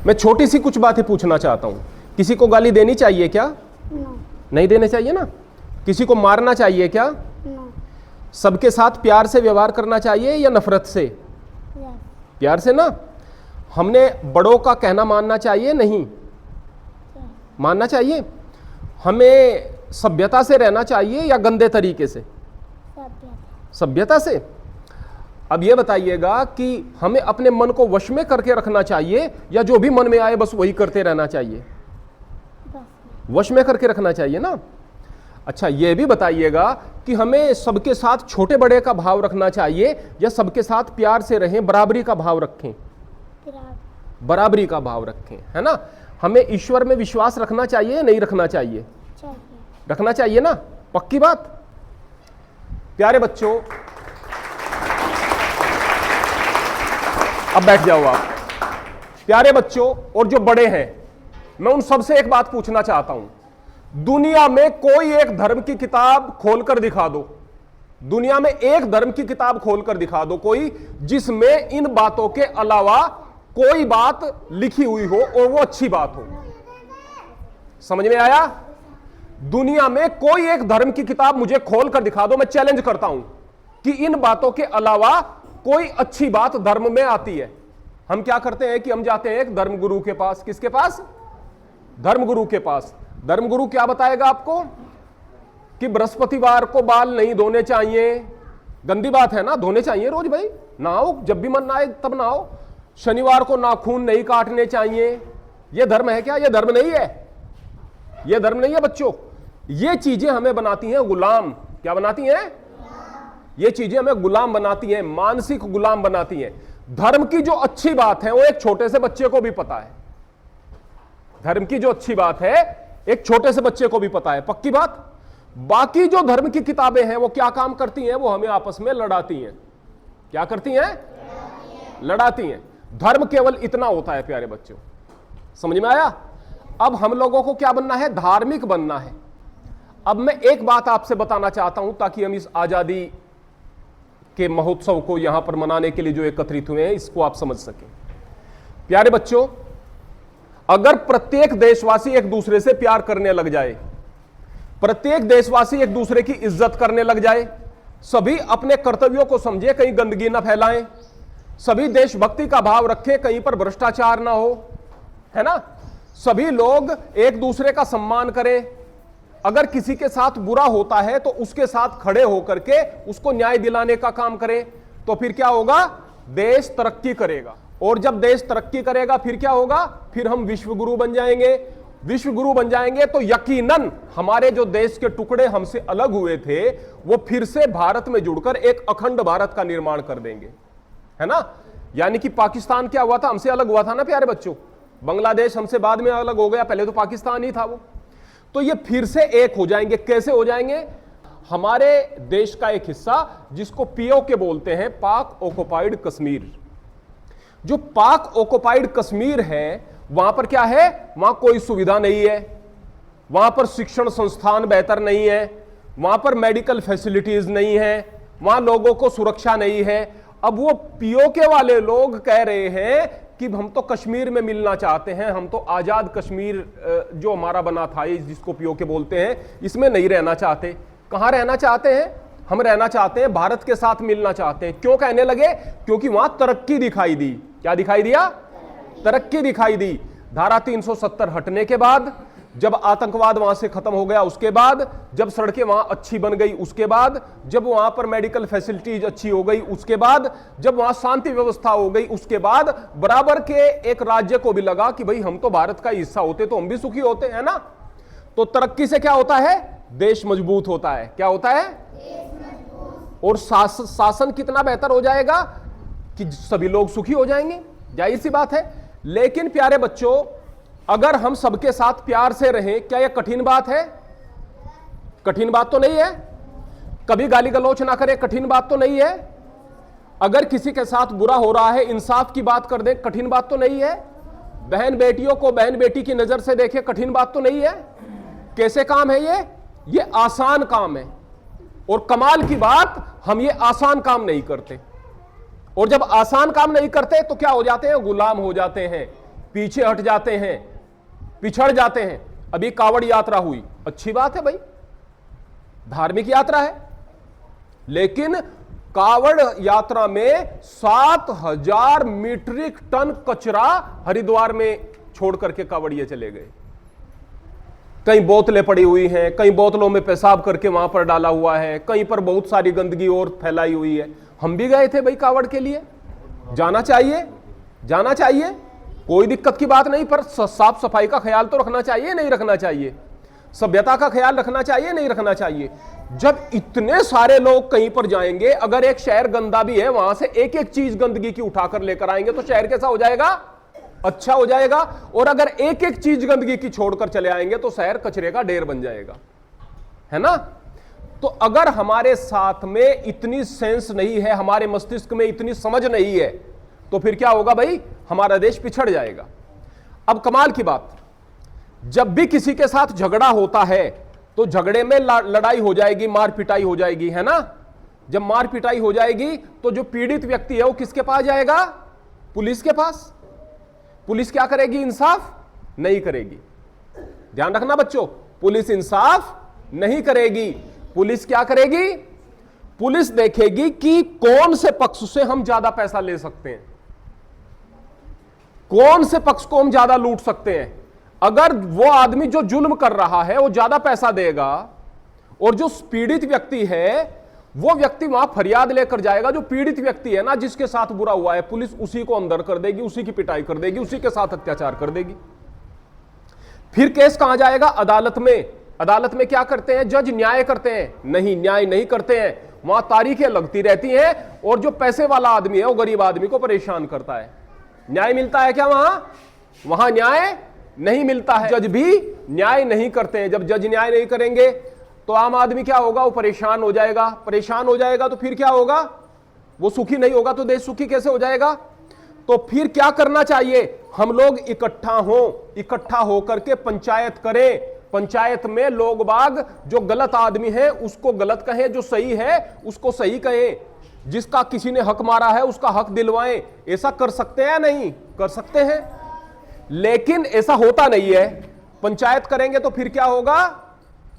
मैं छोटी सी कुछ बातें पूछना चाहता हूं। किसी को गाली देनी चाहिए क्या? नहीं देने चाहिए ना। किसी को मारना चाहिए क्या? सबके साथ प्यार से व्यवहार करना चाहिए या नफरत से? प्यार से ना। हमने बड़ों का कहना मानना चाहिए? नहीं मानना चाहिए। हमें सभ्यता से रहना चाहिए या गंदे तरीके से? सभ्यता से। अब यह बताइएगा कि हमें अपने मन को वश में करके रखना चाहिए या जो भी मन में आए बस वही करते रहना चाहिए? वश में करके रखना चाहिए ना। अच्छा, यह भी बताइएगा कि हमें सबके साथ छोटे बड़े का भाव रखना चाहिए या सबके साथ प्यार से रहें, बराबरी का भाव रखें? बराबरी का भाव रखें, है ना। हमें ईश्वर में विश्वास रखना चाहिए या नहीं रखना चाहिए? रखना चाहिए ना। पक्की बात। प्यारे बच्चों, अब बैठ जाओ आप। प्यारे बच्चों और जो बड़े हैं, मैं उन सबसे एक बात पूछना चाहता हूं। दुनिया में कोई एक धर्म की किताब खोलकर दिखा दो, दुनिया में एक धर्म की किताब खोलकर दिखा दो कोई, जिसमें इन बातों के अलावा कोई बात लिखी हुई हो और वो अच्छी बात हो। समझ में आया? दुनिया में कोई एक धर्म की किताब मुझे खोलकर दिखा दो, मैं चैलेंज करता हूं कि इन बातों के अलावा कोई अच्छी बात धर्म में आती है। हम क्या करते हैं कि हम जाते हैं एक धर्मगुरु के पास। किसके पास? धर्मगुरु के पास। धर्मगुरु क्या बताएगा आपको कि बृहस्पतिवार को बाल नहीं धोने चाहिए। गंदी बात है ना, धोने चाहिए रोज भाई, नहाओ जब भी मन आए तब नहाओ। शनिवार को नाखून नहीं काटने चाहिए। यह धर्म है क्या? यह धर्म नहीं है, यह धर्म नहीं है बच्चों। ये चीजें हमें बनाती हैं गुलाम। क्या बनाती हैं? ये चीजें हमें गुलाम बनाती हैं, मानसिक गुलाम बनाती हैं। धर्म की जो अच्छी बात है वो एक छोटे से बच्चे को भी पता है। धर्म की जो अच्छी बात है एक छोटे से बच्चे को भी पता है। पक्की बात। बाकी जो धर्म की किताबें हैं वो क्या काम करती हैं? वो हमें आपस में लड़ाती हैं। क्या करती हैं? लड़ाती हैं। धर्म केवल इतना होता है प्यारे बच्चों। समझ में आया? अब हम लोगों को क्या बनना है? धार्मिक बनना है। अब मैं एक बात आपसे बताना चाहता हूं ताकि हम इस आजादी के महोत्सव को यहां पर मनाने के लिए जो एकत्रित हुए हैं इसको आप समझ सकें। प्यारे बच्चों, अगर प्रत्येक देशवासी एक दूसरे से प्यार करने लग जाए, प्रत्येक देशवासी एक दूसरे की इज्जत करने लग जाए, सभी अपने कर्तव्यों को समझे, कहीं गंदगी ना फैलाएं, सभी देशभक्ति का भाव रखें, कहीं पर भ्रष्टाचार ना हो, है ना, सभी लोग एक दूसरे का सम्मान करें, अगर किसी के साथ बुरा होता है तो उसके साथ खड़े होकर के उसको न्याय दिलाने का काम करें, तो फिर क्या होगा? देश तरक्की करेगा। और जब देश तरक्की करेगा फिर क्या होगा? फिर हम विश्वगुरु बन जाएंगे। विश्वगुरु बन जाएंगे तो यकीनन हमारे जो देश के टुकड़े हमसे अलग हुए थे वो फिर से भारत में जुड़कर एक अखंड भारत का निर्माण कर देंगे, है ना। यानी कि पाकिस्तान क्या हुआ था? हमसे अलग हुआ था ना प्यारे बच्चों। बांग्लादेश हमसे बाद में अलग हो गया, पहले तो पाकिस्तान ही था वो। तो ये फिर से एक हो जाएंगे। कैसे हो जाएंगे? हमारे देश का एक हिस्सा जिसको पीओके बोलते हैं, पाक ऑक्युपाइड कश्मीर, जो पाक ऑक्युपाइड कश्मीर है वहां पर क्या है? वहां कोई सुविधा नहीं है, वहां पर शिक्षण संस्थान बेहतर नहीं है, वहां पर मेडिकल फैसिलिटीज नहीं है, वहां लोगों को सुरक्षा नहीं है। अब वो पीओके वाले लोग कह रहे हैं कि हम तो कश्मीर में मिलना चाहते हैं, हम तो आजाद कश्मीर जो हमारा बना था, जिसको पीओके बोलते हैं, इसमें नहीं रहना चाहते। कहां रहना चाहते हैं? हम रहना चाहते हैं, भारत के साथ मिलना चाहते हैं। क्यों कहने लगे? क्योंकि वहां तरक्की दिखाई दी। क्या दिखाई दिया? तरक्की दिखाई दी। धारा 370 हटने के बाद, जब आतंकवाद वहां से खत्म हो गया उसके बाद, जब सड़कें वहां अच्छी बन गई उसके बाद, जब वहां पर मेडिकल फैसिलिटीज अच्छी हो गई उसके बाद, जब वहां शांति व्यवस्था हो गई उसके बाद, बराबर के एक राज्य को भी लगा कि भाई हम तो भारत का हिस्सा होते तो हम भी सुखी होते, है ना। तो तरक्की से क्या होता है? देश मजबूत होता है। क्या होता है? और शासन कितना बेहतर हो जाएगा कि सभी लोग सुखी हो जाएंगे। जाहिर सी बात है। लेकिन प्यारे बच्चों, अगर हम सबके साथ प्यार से रहें, क्या यह कठिन बात है? कठिन बात तो नहीं है। कभी गाली गलौच ना करें, कठिन बात तो नहीं है। अगर किसी के साथ बुरा हो रहा है इंसाफ की बात कर दें, कठिन बात तो नहीं है। बहन बेटियों को बहन बेटी की नजर से देखें, कठिन बात तो नहीं है। कैसे काम है ये आसान काम है। और कमाल की बात, हम ये आसान काम नहीं करते। और जब आसान काम नहीं करते तो क्या हो जाते हैं? गुलाम हो जाते हैं। पीछे हट जाते हैं, पिछड़ जाते हैं। अभी कावड़ यात्रा हुई, अच्छी बात है भाई, धार्मिक यात्रा है, लेकिन कावड़ यात्रा में 7,000 मीट्रिक टन कचरा हरिद्वार में छोड़ करके कावड़िए चले गए। कई बोतलें पड़ी हुई हैं, कई बोतलों में पेशाब करके वहां पर डाला हुआ है, कहीं पर बहुत सारी गंदगी और फैलाई हुई है। हम भी गए थे भाई कावड़ के लिए, जाना चाहिए, जाना चाहिए, कोई दिक्कत की बात नहीं, पर साफ सफाई का ख्याल तो रखना चाहिए, नहीं रखना चाहिए, सभ्यता का ख्याल रखना चाहिए, नहीं रखना चाहिए। जब इतने सारे लोग कहीं पर जाएंगे, अगर एक शहर गंदा भी है, वहां से एक एक चीज गंदगी की उठाकर लेकर आएंगे तो शहर कैसा हो जाएगा? अच्छा हो जाएगा। और अगर एक एक चीज गंदगी की छोड़कर चले आएंगे तो शहर कचरे का ढेर बन जाएगा, है ना? तो अगर हमारे साथ में इतनी सेंस नहीं है, हमारे मस्तिष्क में इतनी समझ नहीं है, तो फिर क्या होगा भाई? हमारा देश पिछड़ जाएगा। अब कमाल की बात, जब भी किसी के साथ झगड़ा होता है तो झगड़े में लड़ाई हो जाएगी, मार पिटाई हो जाएगी, है ना? जब मार पिटाई हो जाएगी तो जो पीड़ित व्यक्ति है वो किसके पास जाएगा? पुलिस के पास। पुलिस क्या करेगी? इंसाफ नहीं करेगी। ध्यान रखना बच्चों, पुलिस इंसाफ नहीं करेगी। पुलिस क्या करेगी? पुलिस देखेगी कि कौन से पक्ष से हम ज्यादा पैसा ले सकते हैं, कौन से पक्ष को हम ज्यादा लूट सकते हैं। अगर वो आदमी जो जुल्म कर रहा है वो ज्यादा पैसा देगा और जो पीड़ित व्यक्ति है वो व्यक्ति वहां फरियाद लेकर जाएगा, जो पीड़ित व्यक्ति है ना, जिसके साथ बुरा हुआ है, पुलिस उसी को अंदर कर देगी, उसी की पिटाई कर देगी, उसी के साथ अत्याचार कर देगी। फिर केस कहां जाएगा? अदालत में। अदालत में क्या करते हैं? जज न्याय करते हैं? नहीं, न्याय नहीं करते हैं। वहां तारीखें लगती रहती हैं और जो पैसे वाला आदमी है वो गरीब आदमी को परेशान करता है। न्याय मिलता है क्या वहां? वहां न्याय नहीं मिलता है। जज भी न्याय नहीं करते हैं। जब जज न्याय नहीं करेंगे तो आम आदमी क्या होगा? वो परेशान हो जाएगा। परेशान हो जाएगा तो फिर क्या होगा? वो सुखी नहीं होगा तो देश सुखी कैसे हो जाएगा? तो फिर क्या करना चाहिए? हम लोग इकट्ठा होकर के पंचायत करें। पंचायत में लोग बाग जो गलत आदमी है उसको गलत कहें, जो सही है उसको सही कहें, जिसका किसी ने हक मारा है उसका हक दिलवाएं। ऐसा कर सकते हैं या नहीं? कर सकते हैं, लेकिन ऐसा होता नहीं है। पंचायत करेंगे तो फिर क्या होगा?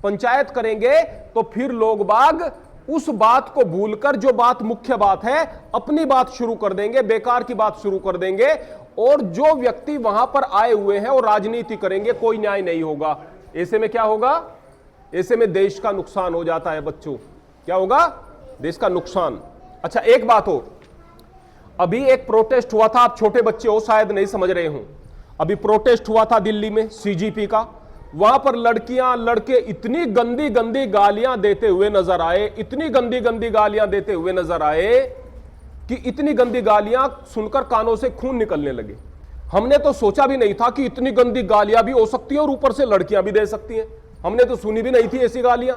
पंचायत करेंगे तो फिर लोग बाग उस बात को भूलकर जो बात मुख्य बात है अपनी बात शुरू कर देंगे, बेकार की बात शुरू कर देंगे, और जो व्यक्ति वहां पर आए हुए हैं वो राजनीति करेंगे। कोई न्याय नहीं होगा। ऐसे में क्या होगा? ऐसे में देश का नुकसान हो जाता है बच्चों। क्या होगा? देश का नुकसान। अच्छा, एक बात हो, अभी एक प्रोटेस्ट हुआ था, आप छोटे बच्चे हो शायद नहीं समझ रहे हो। अभी प्रोटेस्ट हुआ था दिल्ली में सीजीपी का। वहां पर लड़कियां लड़के इतनी गंदी गंदी गालियां देते हुए नजर आए, इतनी गंदी गंदी गालियां देते हुए नजर आए कि इतनी गंदी गालियां सुनकर कानों से खून निकलने लगे। हमने तो सोचा भी नहीं था कि इतनी गंदी गालियां भी हो सकती है और ऊपर से लड़कियां भी दे सकती हैं। हमने तो सुनी भी नहीं थी ऐसी गालियां।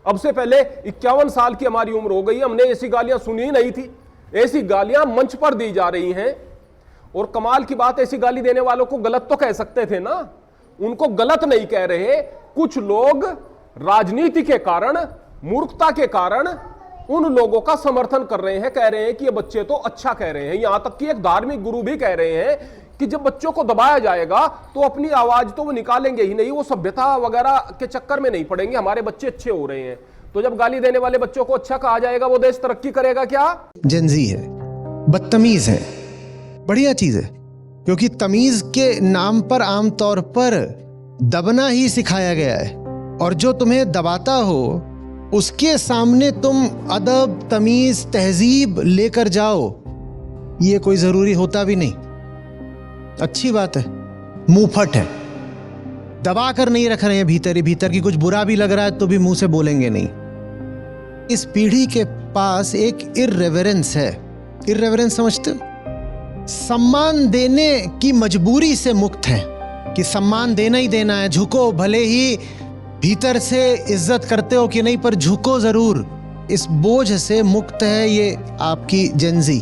अब से पहले 51 साल की हमारी उम्र हो गई, हमने ऐसी गालियां सुनी ही नहीं थी। ऐसी गालियां मंच पर दी जा रही हैं। और कमाल की बात, ऐसी गाली देने वालों को गलत तो कह सकते थे ना, उनको गलत नहीं कह रहे। कुछ लोग राजनीति के कारण, मूर्खता के कारण उन लोगों का समर्थन कर रहे हैं, कह रहे हैं कि ये बच्चे तो अच्छा कह रहे हैं। यहां तक कि एक धार्मिक गुरु भी कह रहे हैं कि जब बच्चों को दबाया जाएगा तो अपनी आवाज तो वो निकालेंगे ही नहीं, वो सभ्यता वगैरह के चक्कर में नहीं पड़ेंगे, हमारे बच्चे अच्छे हो रहे हैं। तो जब गाली देने वाले बच्चों को अच्छा कहा जाएगा वो देश तरक्की करेगा क्या? जेनजी है, बदतमीज है, बढ़िया चीज है, क्योंकि तमीज के नाम पर आमतौर पर दबना ही सिखाया गया है। और जो तुम्हें दबाता हो उसके सामने तुम अदब, तमीज, तहजीब लेकर जाओ, ये कोई जरूरी होता भी नहीं। अच्छी बात है, मुंहफट है, दबा कर नहीं रख रहे हैं भीतर ही भीतर की, कुछ बुरा भी लग रहा है तो भी मुंह से बोलेंगे नहीं। इस पीढ़ी के पास एक इर्रेवरेंस है। इर्रेवरेंस समझते हो? सम्मान देने की मजबूरी से मुक्त है कि सम्मान देना ही देना है, झुको, भले ही भीतर से इज्जत करते हो कि नहीं पर झुको जरूर। इस बोझ से मुक्त है ये आपकी जेनजी।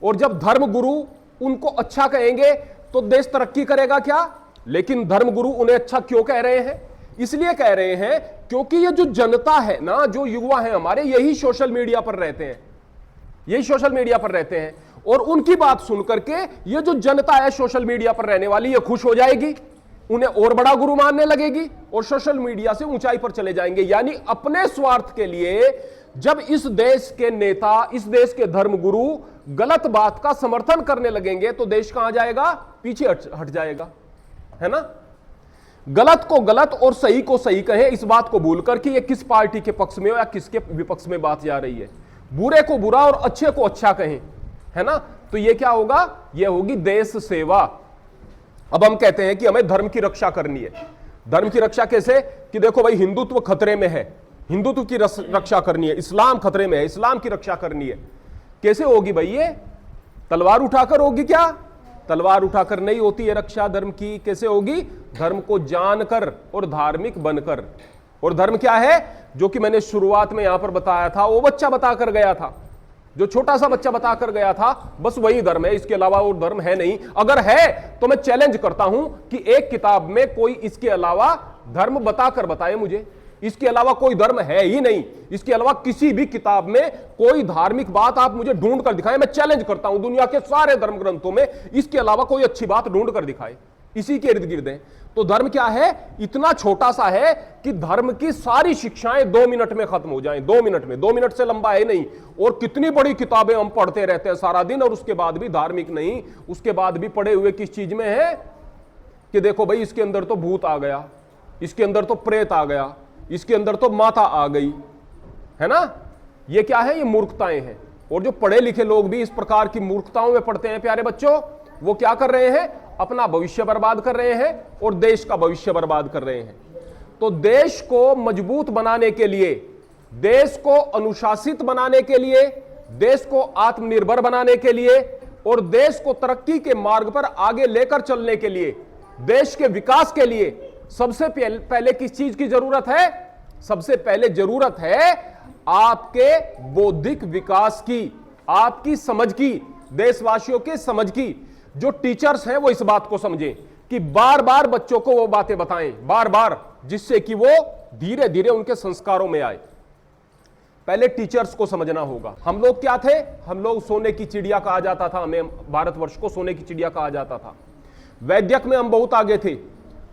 और जब धर्मगुरु उनको अच्छा कहेंगे तो देश तरक्की करेगा क्या? लेकिन धर्मगुरु उन्हें अच्छा क्यों कह रहे हैं? इसलिए कह रहे हैं क्योंकि ये जो जनता है ना, जो युवा है हमारे, यही सोशल मीडिया पर रहते हैं, यही सोशल मीडिया पर रहते हैं और उनकी बात सुन करके ये जो जनता है सोशल मीडिया पर रहने वाली, ये खुश हो जाएगी, उन्हें और बड़ा गुरु मानने लगेगी और सोशल मीडिया से ऊंचाई पर चले जाएंगे। यानी अपने स्वार्थ के लिए जब इस देश के नेता, इस देश के धर्मगुरु गलत बात का समर्थन करने लगेंगे तो देश कहां जाएगा? पीछे हट जाएगा, है ना। गलत को गलत और सही को सही कहें, इस बात को भूलकर कि ये किस पार्टी के पक्ष में हो या किसके विपक्ष में बात जा रही है। बुरे को बुरा और अच्छे को अच्छा कहें, है ना। तो ये क्या होगा? ये होगी देश सेवा। अब हम कहते हैं कि हमें धर्म की रक्षा करनी है। धर्म की रक्षा कैसे? कि देखो भाई, हिंदुत्व खतरे में है, हिंदुत्व की रक्षा करनी है, इस्लाम खतरे में है, इस्लाम की रक्षा करनी है। कैसे होगी भाई? ये तलवार उठाकर होगी क्या? तलवार उठाकर नहीं होती है रक्षा धर्म की। कैसे होगी? धर्म को जानकर और धार्मिक बनकर। और धर्म क्या है? जो कि मैंने शुरुआत में यहां पर बताया था, वो बच्चा बताकर गया था, जो छोटा सा बच्चा बताकर गया था, बस वही धर्म है, इसके अलावा और धर्म है नहीं। अगर है तो मैं चैलेंज करता हूं कि एक किताब में कोई इसके अलावा धर्म बताकर बताए मुझे। इसके अलावा कोई धर्म है ही नहीं। इसके अलावा किसी भी किताब में कोई धार्मिक बात आप मुझे ढूंढ कर दिखाएं। मैं चैलेंज करता हूं, दुनिया के सारे धर्म ग्रंथों में इसके अलावा कोई अच्छी बात ढूंढ कर दिखाए, इसी के इर्द गिर्द है। तो धर्म क्या है? इतना छोटा सा है कि धर्म की सारी शिक्षाएं 2 मिनट में खत्म हो जाएं, 2 मिनट में। 2 मिनट से लंबा है नहीं। और कितनी बड़ी किताबें हम पढ़ते रहते हैं सारा दिन, और उसके बाद भी धार्मिक नहीं, उसके बाद भी पढ़े हुए किस चीज में है? कि देखो भाई, इसके अंदर तो भूत आ गया, इसके अंदर तो प्रेत आ गया, इसके अंदर तो माता आ गई, है ना। ये क्या है? ये मूर्खताएं हैं। और जो पढ़े लिखे लोग भी इस प्रकार की मूर्खताओं में पढ़ते हैं प्यारे बच्चों, वो क्या कर रहे हैं? अपना भविष्य बर्बाद कर रहे हैं और देश का भविष्य बर्बाद कर रहे हैं। तो देश को मजबूत बनाने के लिए, देश को अनुशासित बनाने के लिए, देश को आत्मनिर्भर बनाने के लिए और देश को तरक्की के मार्ग पर आगे लेकर चलने के लिए, देश के विकास के लिए सबसे पहले किस चीज की जरूरत है? सबसे पहले जरूरत है आपके बौद्धिक विकास की, आपकी समझ की, देशवासियों के समझ की। जो टीचर्स हैं वो इस बात को समझें कि बार बार बच्चों को वो बातें बताएं, बार बार, जिससे कि वो धीरे धीरे उनके संस्कारों में आए। पहले टीचर्स को समझना होगा। हम लोग क्या थे? हम लोग सोने की चिड़िया कहा जाता था, हमें भारतवर्ष को सोने की चिड़िया कहा जाता था। वैद्यक में हम बहुत आगे थे।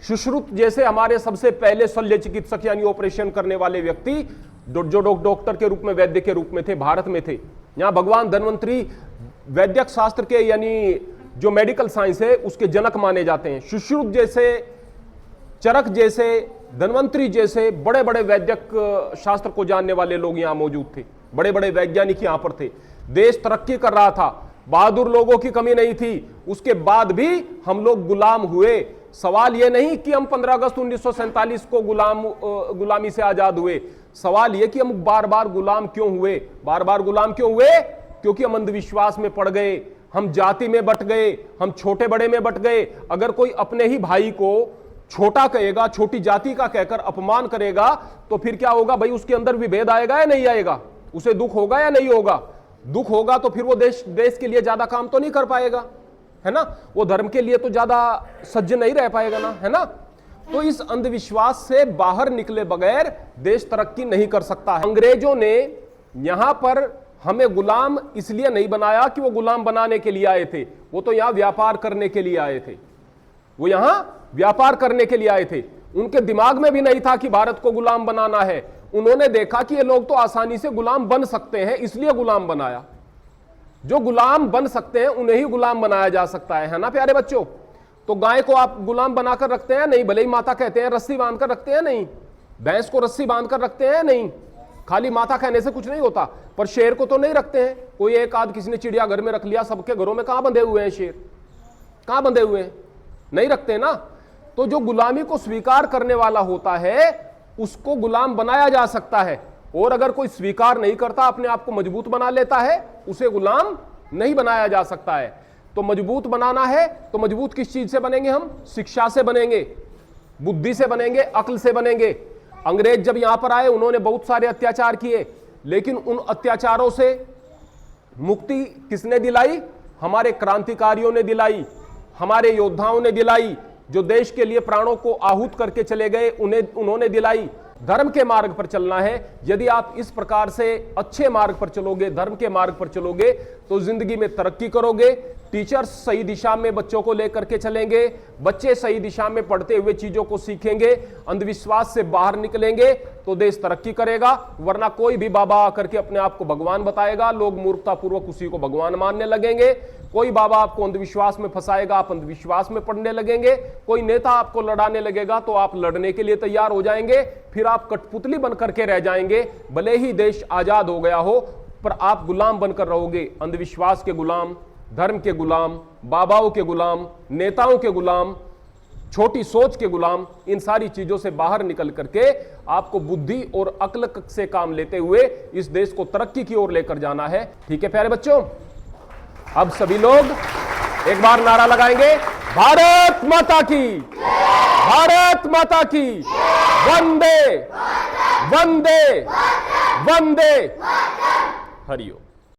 सुश्रुत जैसे हमारे सबसे पहले शल्य चिकित्सक यानी ऑपरेशन करने वाले व्यक्ति जो डॉक्टर के रूप में, वैद्य के रूप में थे, भारत में थे। यहां भगवान धन्वंतरी वैद्यक शास्त्र के, यानी जो मेडिकल साइंस है, उसके जनक माने जाते हैं। सुश्रुत जैसे, चरक जैसे, धन्वंतरी जैसे बड़े बड़े वैद्यक शास्त्र को जानने वाले लोग यहां मौजूद थे। बड़े बड़े वैज्ञानिक यहां पर थे। देश तरक्की कर रहा था, बहादुर लोगों की कमी नहीं थी। उसके बाद भी हम लोग गुलाम हुए। सवाल यह नहीं कि हम 15 अगस्त 1947 को गुलामी से आजाद हुए। सवाल यह कि हम बार बार गुलाम क्यों हुए? बार बार गुलाम क्यों हुए? क्योंकि हम अंधविश्वास में पड़ गए, हम जाति में बट गए, हम छोटे बड़े में बट गए। अगर कोई अपने ही भाई को छोटा कहेगा, छोटी जाति का कहकर अपमान करेगा, तो फिर क्या होगा भाई? उसके अंदर विभेद आएगा या नहीं आएगा? उसे दुख होगा या नहीं होगा? दुख होगा तो फिर वो देश के लिए ज्यादा काम तो नहीं कर पाएगा, है ना। वो धर्म के लिए तो ज्यादा सज्जन नहीं रह पाएगा ना, है ना। तो इस अंधविश्वास से बाहर निकले बगैर देश तरक्की नहीं कर सकता है। अंग्रेजों ने यहां पर हमें गुलाम इसलिए नहीं बनाया कि वो गुलाम बनाने के लिए आए थे। वो तो यहां व्यापार करने के लिए आए थे। वो यहां व्यापार करने के लिए आए थे। उनके दिमाग में भी नहीं था कि भारत को गुलाम बनाना है। उन्होंने देखा कि ये लोग तो आसानी से गुलाम बन सकते हैं, इसलिए गुलाम बनाया। जो गुलाम बन सकते हैं उन्हें ही गुलाम बनाया जा सकता है ना प्यारे बच्चों। तो गाय को आप गुलाम बनाकर रखते हैं नहीं? भले ही माता कहते हैं, रस्सी बांध कर रखते हैं नहीं? भैंस को रस्सी बांध कर रखते हैं नहीं? खाली माता कहने से कुछ नहीं होता। पर शेर को तो नहीं रखते हैं। कोई एक आध किसी ने चिड़िया घर में रख लिया, सबके घरों में कहां बंधे हुए हैं शेर? कहां बंधे हुए हैं? नहीं रखते ना। तो जो गुलामी को स्वीकार करने वाला होता है उसको गुलाम बनाया जा सकता है, और अगर कोई स्वीकार नहीं करता, अपने आप को मजबूत बना लेता है, उसे गुलाम नहीं बनाया जा सकता है। तो मजबूत बनाना है तो मजबूत किस चीज से बनेंगे हम? शिक्षा से बनेंगे, बुद्धि से बनेंगे, अक्ल से बनेंगे। अंग्रेज जब यहां पर आए उन्होंने बहुत सारे अत्याचार किए, लेकिन उन अत्याचारों से मुक्ति किसने दिलाई? हमारे क्रांतिकारियों ने दिलाई, हमारे योद्धाओं ने दिलाई। जो देश के लिए प्राणों को आहूत करके चले गए उन्होंने दिलाई। धर्म के मार्ग पर चलना है। यदि आप इस प्रकार से अच्छे मार्ग पर चलोगे, धर्म के मार्ग पर चलोगे, तो जिंदगी में तरक्की करोगे। टीचर्स सही दिशा में बच्चों को लेकर के चलेंगे, बच्चे सही दिशा में पढ़ते हुए चीजों को सीखेंगे, अंधविश्वास से बाहर निकलेंगे तो देश तरक्की करेगा। वरना कोई भी बाबा आकर के अपने आप को भगवान बताएगा, लोग मूर्खतापूर्वक उसी को भगवान मानने लगेंगे। कोई बाबा आपको अंधविश्वास में फंसाएगा, आप अंधविश्वास में पड़ने लगेंगे। कोई नेता आपको लड़ाने लगेगा तो आप लड़ने के लिए तैयार हो जाएंगे, फिर आप कठपुतली बनकर के रह जाएंगे। भले ही देश आजाद हो गया हो, पर आप गुलाम बनकर रहोगे, अंधविश्वास के गुलाम, धर्म के गुलाम, बाबाओं के गुलाम, नेताओं के गुलाम, छोटी सोच के गुलाम। इन सारी चीजों से बाहर निकल करके आपको बुद्धि और अक्ल से काम लेते हुए इस देश को तरक्की की ओर लेकर जाना है। ठीक है प्यारे बच्चों, अब सभी लोग एक बार नारा लगाएंगे, भारत माता की, भारत माता की, वंदे वंदे वंदे, हरिओम।